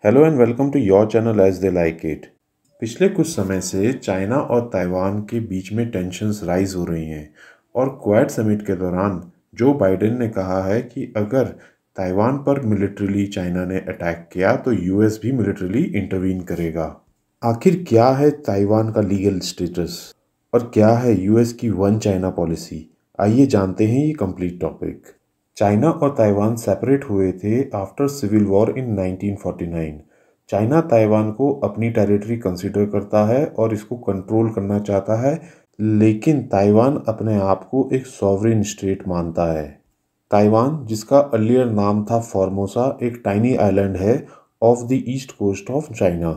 Hello and welcome to your channel as they like it. पिछले कुछ समय से चाइना और ताइवान के बीच में टेंशन्स राइज हो रही हैं और क्वाड समिट के दौरान जो बाइडेन ने कहा है कि अगर ताइवान पर मिलिट्रीली चाइना ने अटैक किया तो यूएस भी मिलिट्रीली इंटरवीन करेगा। आखिर क्या है ताइवान का लीगल स्टेटस और क्या है यूएस की वन चाइना पॉलिसी, आइए जानते हैं ये कंप्लीट टॉपिक। चाइना और ताइवान सेपरेट हुए थे after civil war in 1949। China Taiwan को अपनी टेरिटरी कंसीडर करता है और इसको कंट्रोल करना चाहता है, लेकिन ताइवान अपने आप को एक सॉवरेन स्टेट मानता है। ताइवान, जिसका अर्लियर नाम था फॉर्मोसा, एक टाइनी आइलैंड है off the east coast of China.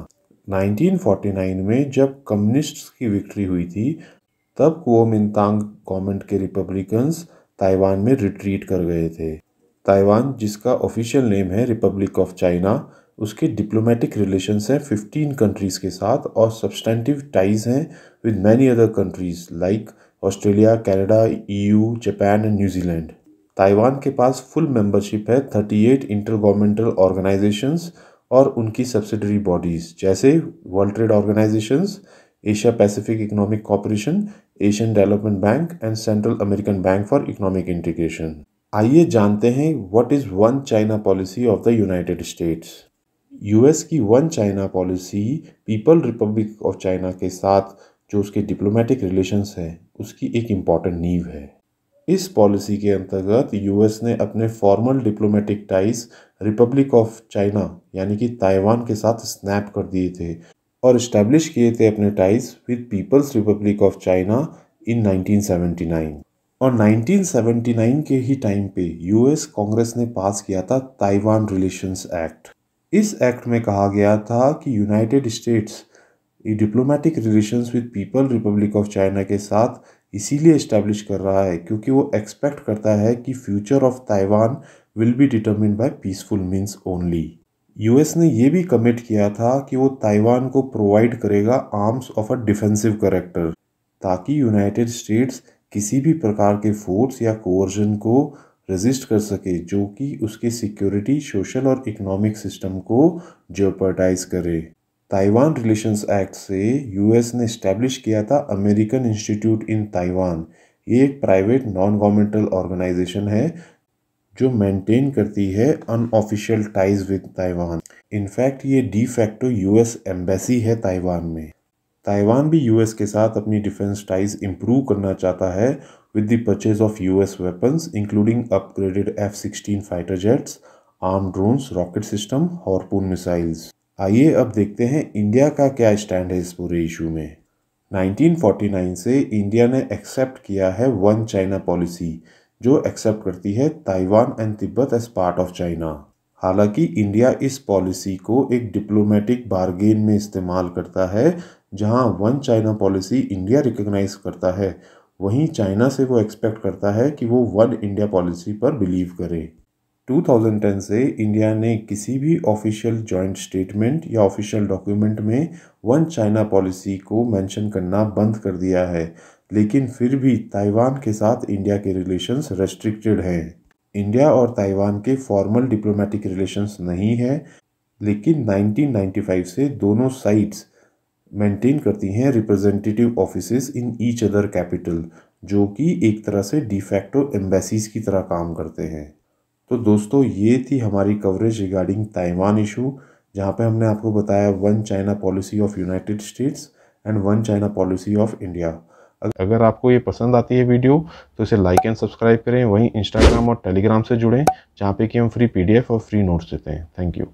1949 में जब कम्युनिस्ट्स की विक्ट्री हुई थी, तब कुओमिंतांग गवर्नमेंट के रिपब्लिकन्स ताइवान में रिट्रीट कर गए थे। ताइवान, जिसका ऑफिशियल नेम है रिपब्लिक ऑफ चाइना, उसके डिप्लोमेटिक रिलेशंस हैं 15 कंट्रीज़ के साथ और सब्सटेंटिव टाइज हैं with many other countries like Australia, Canada, EU, Japan and New Zealand. Taiwan के पास फुल मेंबरशिप है 38 इंटर गवर्नमेंटल ऑर्गेनाइजेशंस और उनकी सब्सिडरी बॉडीज़ जैसे World Trade Organisations, Asia Pacific Economic Corporation, Asian Development Bank and Central American Bank for Economic Integration. आइए जानते हैं what is one China policy of the United States. US की one China policy people Republic of China के साथ जो उसके diplomatic relations हैं उसकी एक इम्पॉर्टेंट नींव है। इस पॉलिसी के अंतर्गत यूएस ने अपने formal diplomatic ties Republic of China यानी कि ताइवान के साथ स्नैप कर दिए थे और इस्टेब्लिश किए थे अपने ties with People's Republic of China in 1979। और 1979 के ही टाइम पे यूएस कांग्रेस ने पास किया था ताइवान रिलेशंस एक्ट। इस एक्ट में कहा गया था कि United States diplomatic relations with People Republic of China के साथ इसीलिए इस्टेब्लिश कर रहा है क्योंकि वो एक्सपेक्ट करता है कि future of Taiwan will be determined by peaceful means only. US ने ये भी कमिट किया था कि वो ताइवान को प्रोवाइड करेगा arms of a defensive character ताकि यूनाइटेड स्टेट्स किसी भी प्रकार के फोर्स या कोवर्जन को रेजिस्ट कर सके जो कि उसके सिक्योरिटी, सोशल और इकोनॉमिक सिस्टम को जेओपर्डाइज करे। ताइवान रिलेशंस एक्ट से यूएस ने इस्टेब्लिश किया था अमेरिकन इंस्टीट्यूट इन ताइवान। ये एक प्राइवेट नॉन गवर्नमेंटल ऑर्गेनाइजेशन है जो मेंटेन करती है unofficial ties with Taiwan. In fact ये डी फैक्टो यूएस एम्बेसी है ताइवान में। ताइवान भी यूएस के साथ अपनी डिफेंस टाइज इंप्रूव करना चाहता है with the purchase of US weapons including upgraded F-16 fighter jets, arm drones, rocket system, harpoon missiles. आइए अब देखते हैं इंडिया का क्या स्टैंड है इस पूरे इशू में। 1949 से इंडिया ने एक्सेप्ट किया है वन चाइना पॉलिसी जो एक्सेप्ट करती है Taiwan and Tibet as part of China. हालांकि इंडिया इस पॉलिसी को एक डिप्लोमेटिक बार्गेन में इस्तेमाल करता है। जहां one China policy India recognise करता है, वहीं चाइना से वो एक्सपेक्ट करता है कि वो वन इंडिया पॉलिसी पर बिलीव करे। 2010 से इंडिया ने किसी भी ऑफिशियल जॉइंट स्टेटमेंट या ऑफिशियल डॉक्यूमेंट में वन चाइना पॉलिसी को मेंशन करना बंद कर दिया है, लेकिन फिर भी ताइवान के साथ इंडिया के रिलेशंस रेस्ट्रिक्टेड हैं। इंडिया और ताइवान के फॉर्मल डिप्लोमेटिक रिलेशंस नहीं है, लेकिन 1995 से दोनों साइड्स मेंटेन करती हैं representative offices in each other capital, जो कि एक तरह से डिफैक्टो एम्बेसीज की तरह काम करते हैं। तो दोस्तों, ये थी हमारी कवरेज रिगार्डिंग ताइवान इशू, जहाँ पे हमने आपको बताया one China policy of United states and one China policy of India. अगर आपको ये पसंद आती है वीडियो तो इसे लाइक एंड सब्सक्राइब करें। वहीं इंस्टाग्राम और टेलीग्राम से जुड़ें, जहाँ पे कि हम फ्री PDF और फ्री नोट्स देते हैं। Thank you.